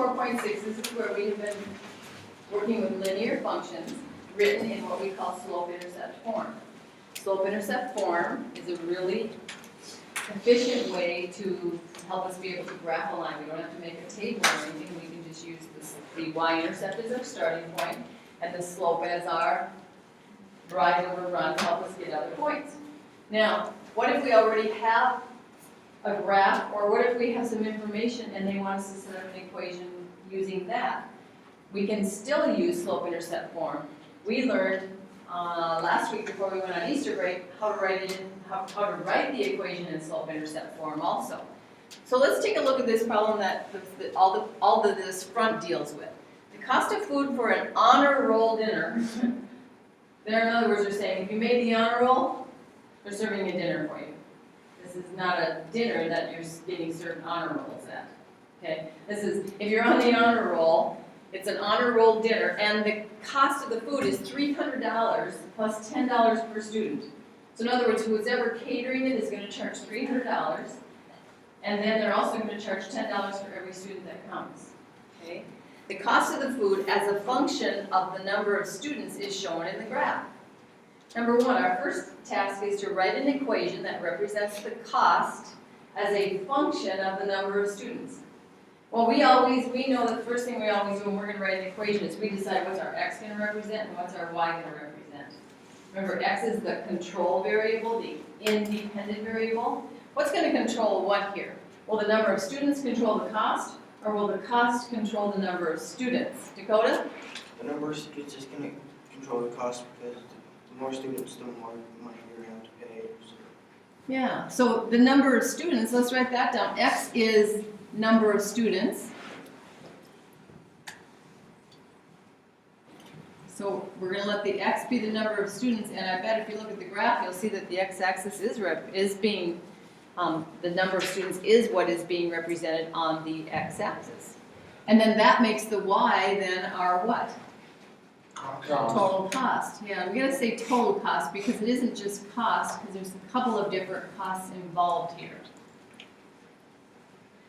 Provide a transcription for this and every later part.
4.6, this is where we have been working with linear functions written in what we call slope-intercept form. Slope-intercept form is a really efficient way to help us be able to graph a line. We don't have to make a table or anything. We can just use the y-intercept as our starting point and the slope as our drive over run to help us get other points. Now, what if we already have a graph, or what if we have some information and they want us to set up an equation using that? We can still use slope-intercept form. We learned last week before we went on Easter break how to write it in, how to write the equation in slope-intercept form also. So let's take a look at this problem that all this front deals with. The cost of food for an honor roll dinner. There, in other words, they're saying if you made the honor roll, they're serving a dinner for you. This is not a dinner that you're getting served honor rolls at. Okay? This is, if you're on the honor roll, it's an honor roll dinner, and the cost of the food is $300 plus $10 per student. So in other words, who's ever catering it is going to charge $300, and then they're also going to charge $10 for every student that comes. Okay? The cost of the food as a function of the number of students is shown in the graph. Number one, our first task is to write an equation that represents the cost as a function of the number of students. Well, we know the first thing we always do when we're going to write an equation is we decide what's our x going to represent and what's our y going to represent. Remember, x is the control variable, the independent variable. What's going to control what here? Will the number of students control the cost, or will the cost control the number of students? Dakota? The number of students is going to control the cost because the more students, the more money you're going to have to pay. So. Yeah, so the number of students, let's write that down. X is number of students. So we're going to let the x be the number of students, and I bet if you look at the graph, you'll see that the x-axis is being, the number of students is what is being represented on the x-axis. And then that makes the y then our what? Total cost. Yeah, we got to say total cost because it isn't just cost, because there's a couple of different costs involved here.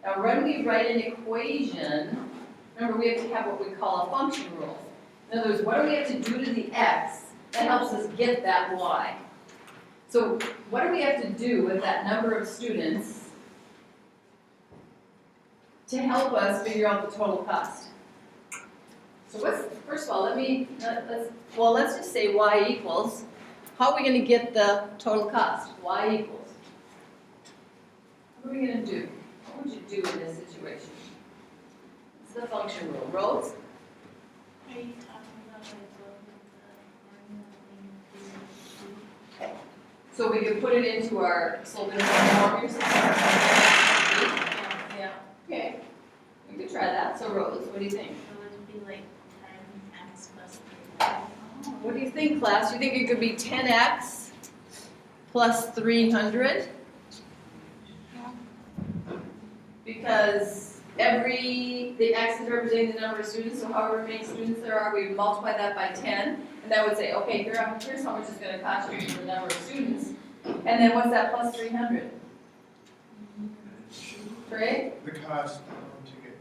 Now when we write an equation, remember we have to have what we call a function rule. In other words, what do we have to do to the x that helps us get that y? So what do we have to do with that number of students to help us figure out the total cost? So first of all, let's just say y equals, how are we going to get the total cost? Y equals. What are we going to do? What would you do in this situation? It's the function rule. Rose? Are you talking about like the So we could put it into our slope-intercept form, you're saying? Yeah. Okay. We could try that. So Rose, what do you think? it would be like 10x plus 3. What do you think, class? You think it could be 10x plus 300? Because the x is representing the number of students, so however many students there are, we multiply that by 10, and that would say, okay, here's how much it's going to cost you for the number of students. And then what's that plus 300? Right? The cost to get.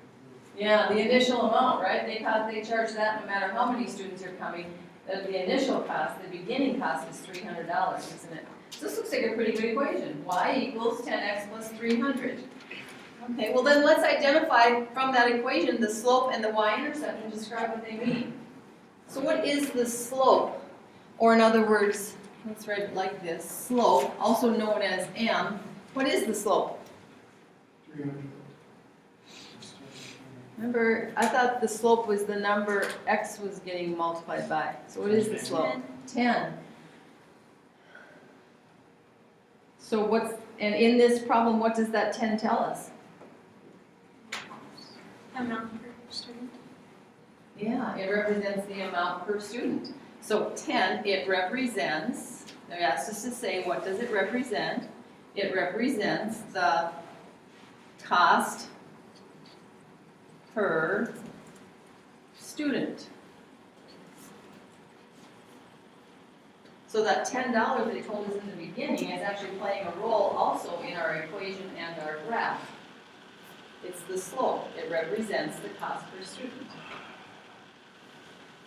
Yeah, the initial amount, right? They charge that no matter how many students are coming. The initial cost, the beginning cost is $300, isn't it? So this looks like a pretty good equation. Y equals 10x plus 300. Okay, well then let's identify from that equation the slope and the y-intercept and describe what they mean. So what is the slope? Or in other words, let's write it like this, slope, also known as m. What is the slope? 300. Remember, I thought the slope was the number x was getting multiplied by. So what is the slope? 10. So and in this problem, what does that 10 tell us? Amount per student. Yeah, it represents the amount per student. So 10, it represents, they asked us to say, what does it represent? It represents the cost per student. So that $10 that he told us in the beginning is actually playing a role also in our equation and our graph. It's the slope. It represents the cost per student.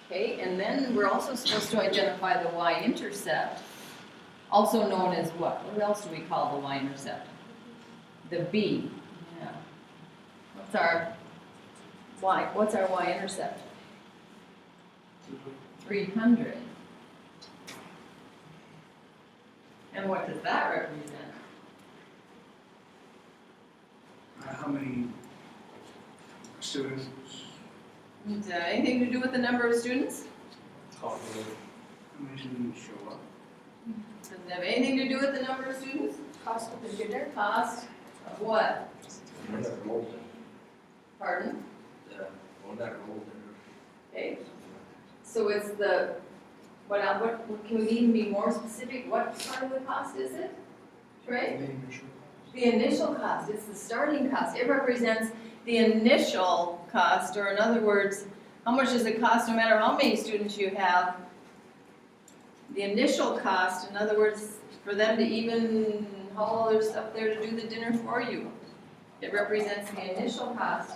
Okay, and then we're also supposed to identify the y-intercept, also known as what? What else do we call the y-intercept? The b. Yeah. What's our y-intercept? 300. And what does that represent? How many students? Does that have anything to do with the number of students? How many students show up? Does it have anything to do with the number of students? Cost of the dinner. Cost of what? One that rolled in, Pardon? one that rolled in. Okay, so it's the, what can we even be more specific? What part of the cost is it? Trey? The initial cost, it's the starting cost. It represents the initial cost, or in other words, how much does it cost no matter how many students you have? The initial cost, in other words, for them to even haul all their stuff there to do the dinner for you. It represents the initial cost.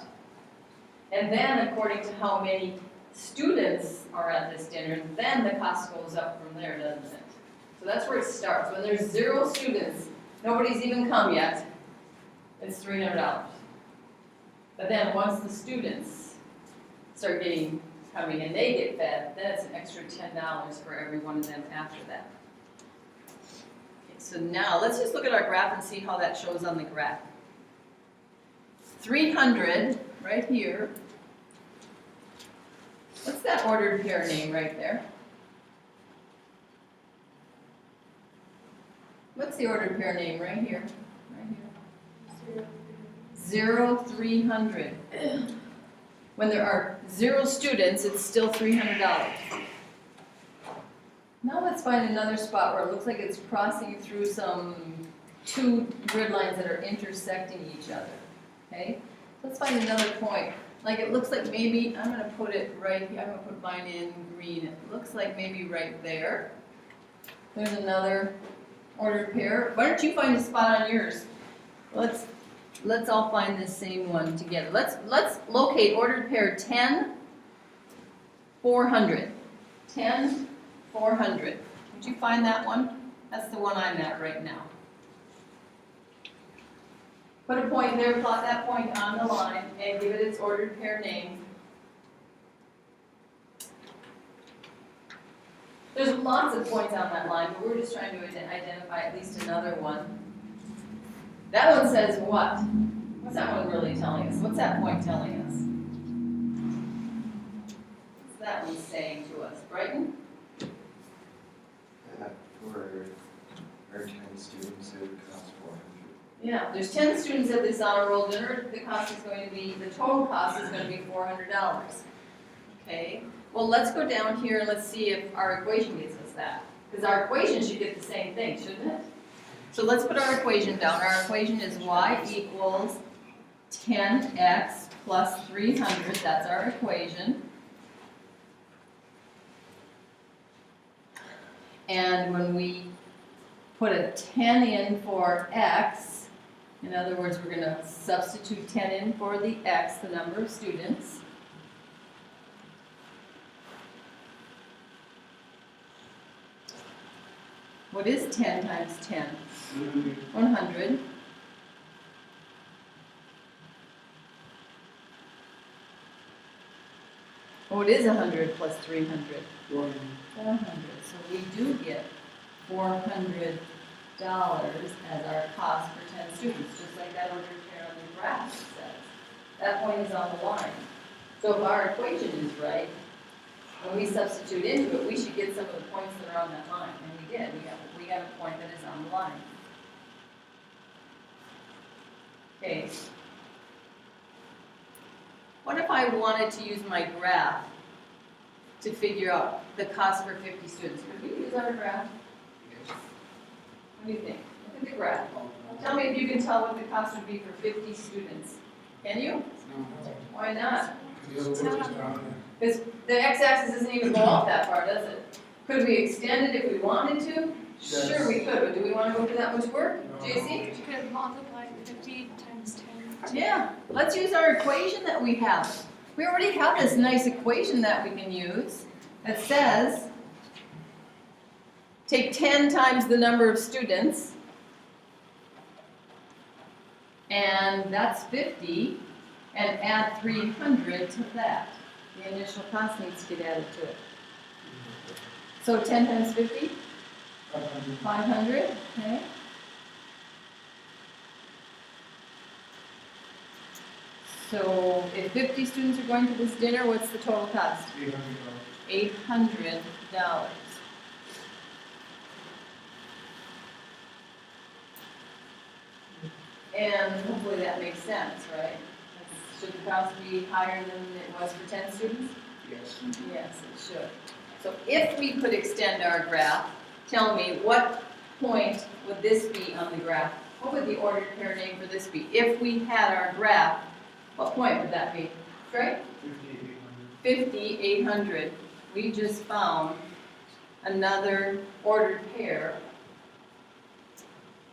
And then according to how many students are at this dinner, then the cost goes up from there, doesn't it? So that's where it starts. When there's 0 students, nobody's even come yet, it's $300. But then once the students start coming and they get fed, then it's an extra $10 for every one of them after that. Okay, so now let's just look at our graph and see how that shows on the graph. 300 right here. What's that ordered pair name right there? What's the ordered pair name right here? Right here. 0, 300. When there are 0 students, it's still $300. Now let's find another spot where it looks like it's crossing through some 2 grid lines that are intersecting each other. Okay? Let's find another point. Like it looks like maybe, I'm going to put it right here, I'm going to put mine in green. It looks like maybe right there. There's another ordered pair. Why don't you find a spot on yours? Let's all find this same one together. Let's locate ordered pair 10, 400. 10, 400. Did you find that one? That's the one I'm at right now. Put a point there, plot that point on the line, and give it its ordered pair name. There's lots of points on that line, but we're just trying to identify at least another one. That one says what? What's that one really telling us? What's that point telling us? What's that one saying to us? Brighton? For our 10 students, it would cost 400. Yeah, there's 10 students at this honor roll dinner. The cost is going to be, the total cost is going to be $400. Okay, well, let's go down here and let's see if our equation gives us that. Because our equation should get the same thing, shouldn't it? So let's put our equation down. Our equation is y equals 10x plus 300. That's our equation. And when we put a 10 in for x, in other words, we're going to substitute 10 in for the x, the number of students. What is 10 times 10? 100. What is 100 plus 300? 400. So we do get $400 as our cost for 10 students, just like that ordered pair on the graph says. That point is on the line. So if our equation is right, when we substitute into it, we should get some of the points that are on that line. And we did. We got a point that is on the line. Okay. What if I wanted to use my graph to figure out the cost for 50 students? Could we use our graph? What do you think? Look at the graph. Tell me if you can tell what the cost would be for 50 students. Can you? Why not? Because the x-axis doesn't even go off that far, does it? Could we extend it if we wanted to? Sure we could, but do we want to go through that much work? JC? You could multiply 50 times 10. Yeah, let's use our equation that we have. We already have this nice equation that we can use that says, take 10 times the number of students, and that's 50, and add 300 to that. The initial cost needs to get added to it. So 10 times 50? 500, okay. So if 50 students are going to this dinner, what's the total cost? $800. And hopefully that makes sense, right? Should the cost be higher than it was for 10 students? Yes. Yes, it should. So if we could extend our graph, tell me what point would this be on the graph? What would the ordered pair name for this be? If we had our graph, what point would that be? Right? 5,800. We just found another ordered pair,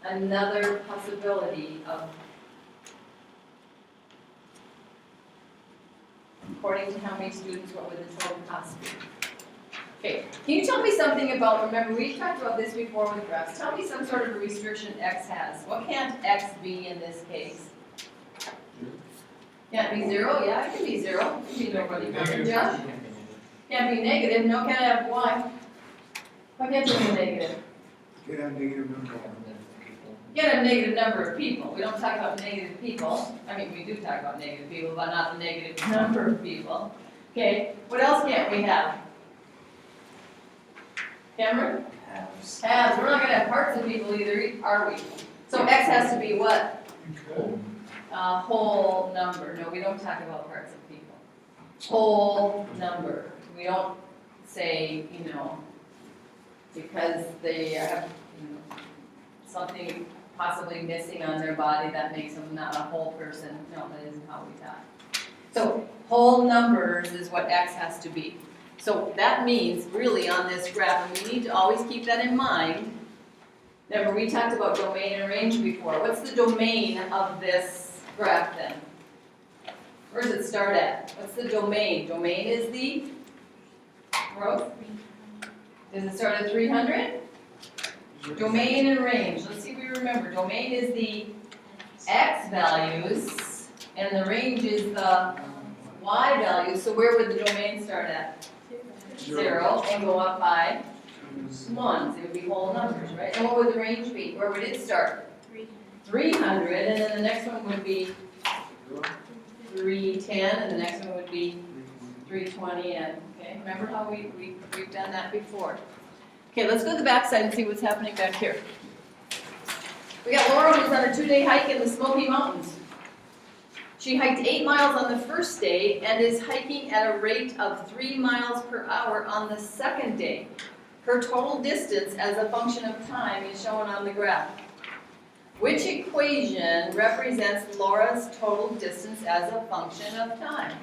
another possibility of, according to how many students, what would the total cost be? Okay, can you tell me something about, remember we talked about this before with graphs, tell me some sort of a restriction X has. What can't X be in this case? Can't be 0? Yeah, it can be 0. It can be nobody. Yeah? Can't be negative. No, can't have Y. Why can't it be negative? Could have negative number. Can't have negative number of people. We don't talk about negative people. I mean, we do talk about negative people, but not the negative number of people. Okay, what else can't we have? Cameron? Halves. Halves. We're not gonna have parts of people either, are we? So X has to be what? Whole number. No, we don't talk about parts of people. Whole number. We don't say, because they have, something possibly missing on their body that makes them not a whole person. No, that isn't how we talk. So whole numbers is what X has to be. So that means really on this graph, and we need to always keep that in mind. Remember, we talked about domain and range before. What's the domain of this graph then? Where does it start at? What's the domain? Domain is the growth. Does it start at 300? Domain and range. Let's see if we remember. Domain is the X values, and the range is the Y values. So where would the domain start at? 0 and go up by 1. It would be whole numbers, right? And what would the range be? Where would it start? 300, and then the next one would be 310, and the next one would be 320, and okay, remember how we've done that before. Okay, let's go to the back side and see what's happening back here. We got Laura who's on a 2-day hike in the Smoky Mountains. She hiked 8 miles on the first day and is hiking at a rate of 3 miles per hour on the second day. Her total distance as a function of time is shown on the graph. Which equation represents Laura's total distance as a function of time?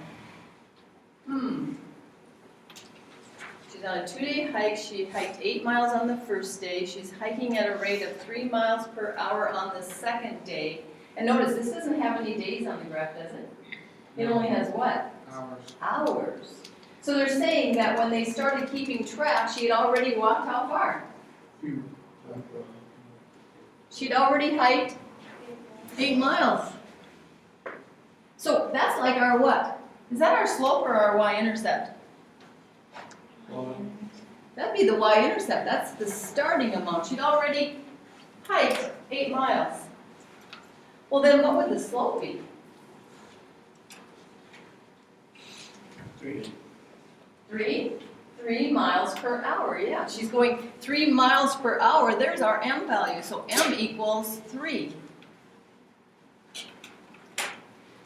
She's on a 2-day hike. She hiked 8 miles on the first day. She's hiking at a rate of 3 miles per hour on the second day. And notice, this doesn't have any days on the graph, does it? It only has what? Hours. So they're saying that when they started keeping track, she had already walked how far? She'd already hiked 8 miles. So that's like our what? Is that our slope or our y-intercept? That'd be the y-intercept. That's the starting amount. She'd already hiked 8 miles. Well, then what would the slope be? 3 miles per hour. Yeah, she's going 3 miles per hour. There's our m value. So m equals 3.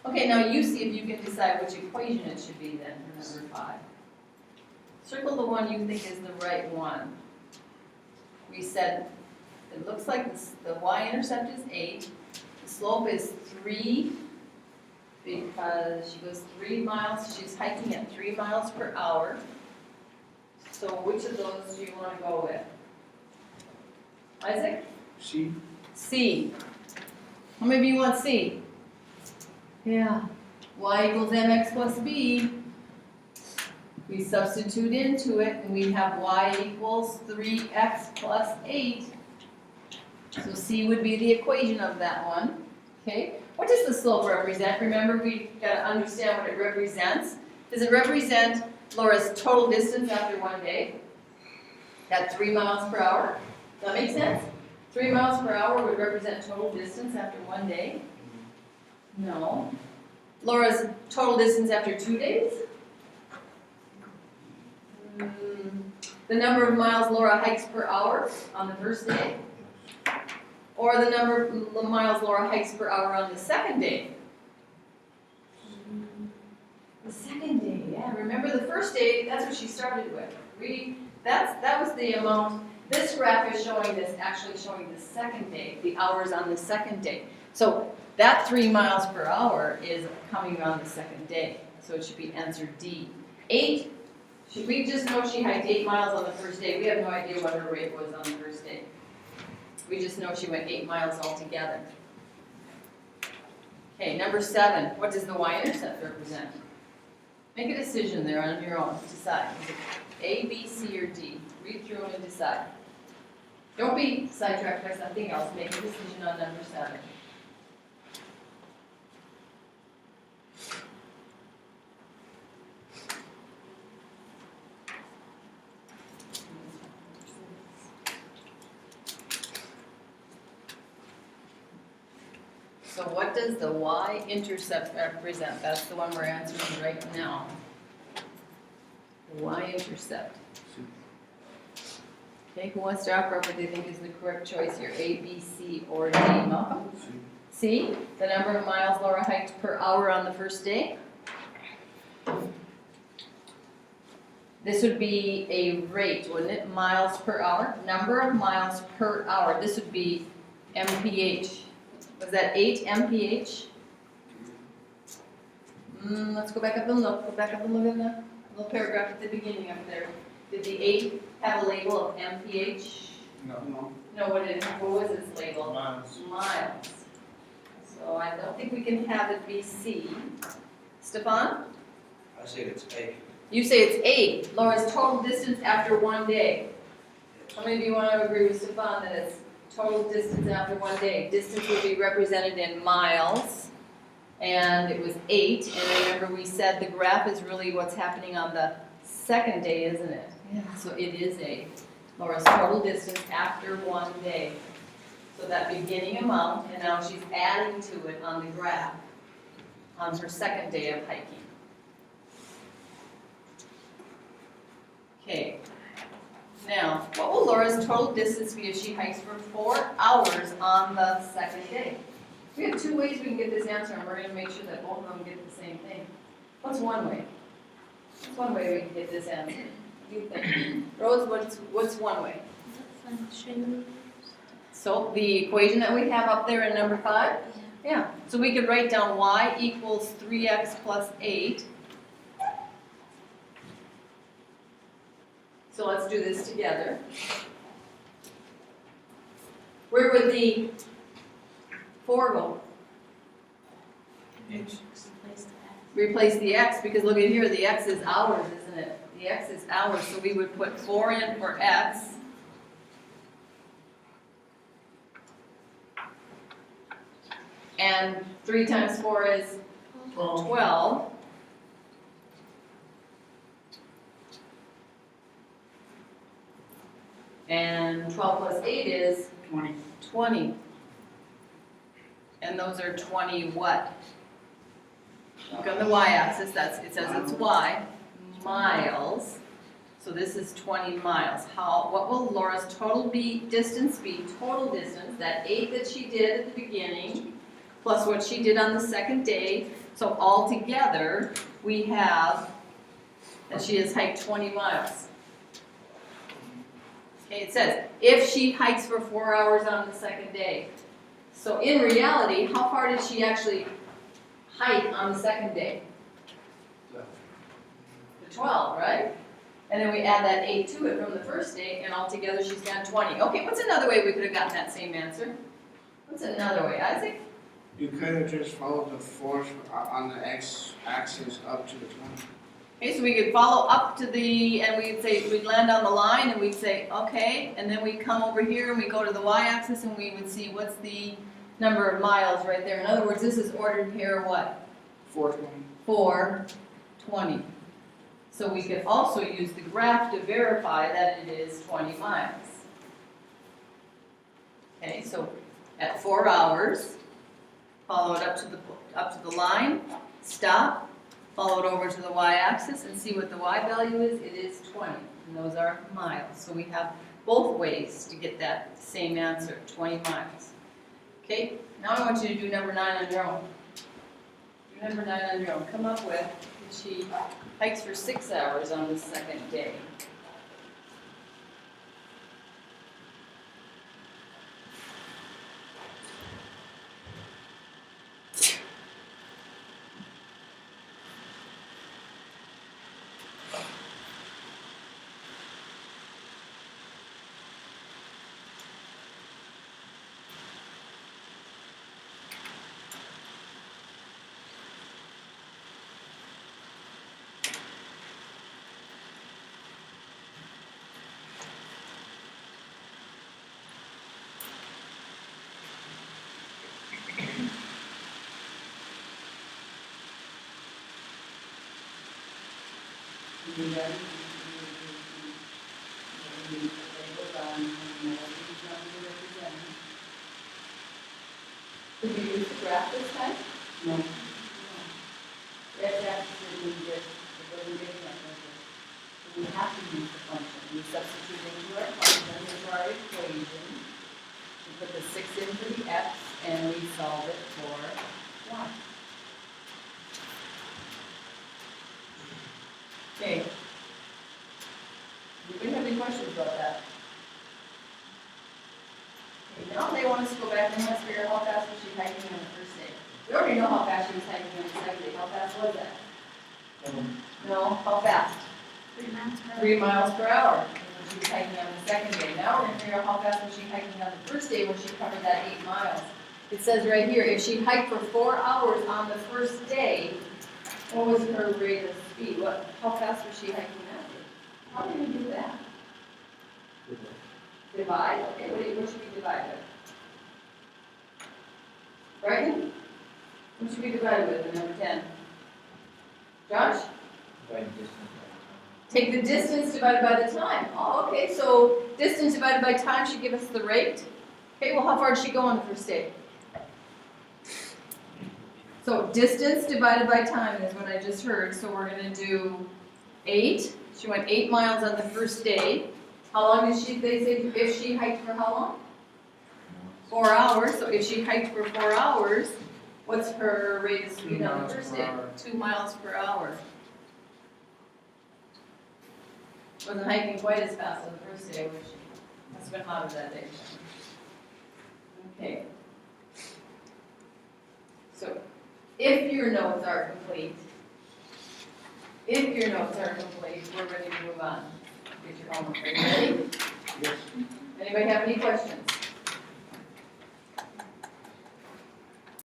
Okay, now you see if you can decide which equation it should be then for number 5. Circle the one you think is the right one. We said it looks like the y-intercept is 8. The slope is 3 because she goes 3 miles. She's hiking at 3 miles per hour. So which of those do you want to go with? Isaac? C. C. How many of you want C? Yeah. Y equals mx plus b. We substitute into it and we have y equals 3x plus 8. So C would be the equation of that one. Okay? What does the slope represent? Remember, we gotta understand what it represents. Does it represent Laura's total distance after one day? At 3 miles per hour? Does that make sense? 3 miles per hour would represent total distance after one day? No. Laura's total distance after 2 days? The number of miles Laura hikes per hour on the first day? Or the number of miles Laura hikes per hour on the second day? The second day, yeah. Remember the first day, that's what she started with. That was the amount. This graph is showing this, actually showing the second day, the hours on the second day. So that 3 miles per hour is coming on the second day. So it should be answer D. 8, we just know she hiked 8 miles on the first day. We have no idea what her rate was on the first day. We just know she went 8 miles altogether. Okay, number 7, what does the y-intercept represent? Make a decision there on your own, decide. Is it A, B, C, or D? Read through them and decide. Don't be sidetracked by something else, make a decision on number 7. So what does the y-intercept represent? That's the one we're answering right now. The y-intercept. Okay, who wants to offer up what they think is the correct choice here? A, B, C, or D? Malcolm? C, the number of miles Laura hiked per hour on the first day. This would be a rate, wouldn't it? Miles per hour. Number of miles per hour. This would be mph. Was that 8 mph? Let's go back up and look. Go back up and look at the little paragraph at the beginning up there. Did the 8 have a label of mph? No. No, what was its label? Miles. Miles. So I don't think we can have it be C. Stefan? I say it's A. You say it's 8. Laura's total distance after one day. How many of you want to agree with Stefan that it's total distance after one day? Distance would be represented in miles. And it was 8. And remember we said the graph is really what's happening on the second day, isn't it? Yeah. So it is 8. Laura's total distance after one day. So that beginning amount, and now she's adding to it on the graph on her second day of hiking. Okay. Now, what will Laura's total distance be if she hikes for 4 hours on the second day? We have 2 ways we can get this answer, and we're going to make sure that both of them get the same thing. What's one way? What's one way we can get this answer? What do you think? Rose, what's one way? Function. So the equation that we have up there in number 5? Yeah. So we could write down y equals 3x plus 8. So let's do this together. Where would the 4 go? H. Replace the x, because look at here, the x is hours, isn't it? The x is hours, so we would put 4 in for x. And 3 times 4 is 12. And 12 plus 8 is 20. 20. And those are 20 what? Look on the y-axis, it says it's y, miles. So this is 20 miles. What will Laura's total distance be? Total distance, that 8 that she did at the beginning, plus what she did on the second day. So all together, we have that she has hiked 20 miles. Okay, it says, if she hikes for 4 hours on the second day. So in reality, how far did she actually hike on the second day? The 12, right? And then we add that 8 to it from the first day, and altogether she's done 20. Okay, what's another way we could have gotten that same answer? What's another way, Isaac? You kind of just follow the force on the x-axis up to the 20. Okay, so we could follow up to the, and we'd say, we'd land on the line and we'd say, okay, and then we'd come over here and we go to the y-axis and we would see what's the number of miles right there. In other words, this is ordered pair what? 420. 420. So we could also use the graph to verify that it is 20 miles. Okay, so at 4 hours, follow it up to the line, stop, follow it over to the y-axis and see what the y value is. It is 20, and those are miles. So we have both ways to get that same answer, 20 miles. Okay, now I want you to do number 9 on your own. Do number 9 on your own. Come up with, she hikes for 6 hours on the second day. Did you use the graph this time? No. We have to actually use it, it doesn't get that, does it? So we have to use the function. We substitute into our function, into our equation. We put the 6 in for the x, and we solve it for y. Okay. Do we have any questions about that? Okay, now they want us to go back and let's figure out how fast was she hiking on the first day. We already know how fast she was hiking on the second day. How fast was that? No, how fast? 3 miles per hour. 3 miles per hour when she was hiking on the second day. Now we're gonna figure out how fast was she hiking on the first day when she covered that 8 miles. It says right here, if she hiked for 4 hours on the first day, what was her rate of speed? How fast was she hiking that day? How do you do that? Divide? Okay, what should we divide with? Brighton? What should we divide with in number 10? Josh? Take the distance divided by the time. Oh, okay, so distance divided by time should give us the rate. Okay, well, how far did she go on the first day? So distance divided by time is what I just heard, so we're gonna do 8. She went 8 miles on the first day. How long did they say, if she hiked for how long? 4 hours, so if she hiked for 4 hours, what's her rate of speed on the first day? 2 miles per hour. Wasn't hiking quite as fast on the first day, which must have been hotter that day. Okay. So, if your notes are complete, we're ready to move on. Get your homework. Are you ready? Yes. Anybody have any questions?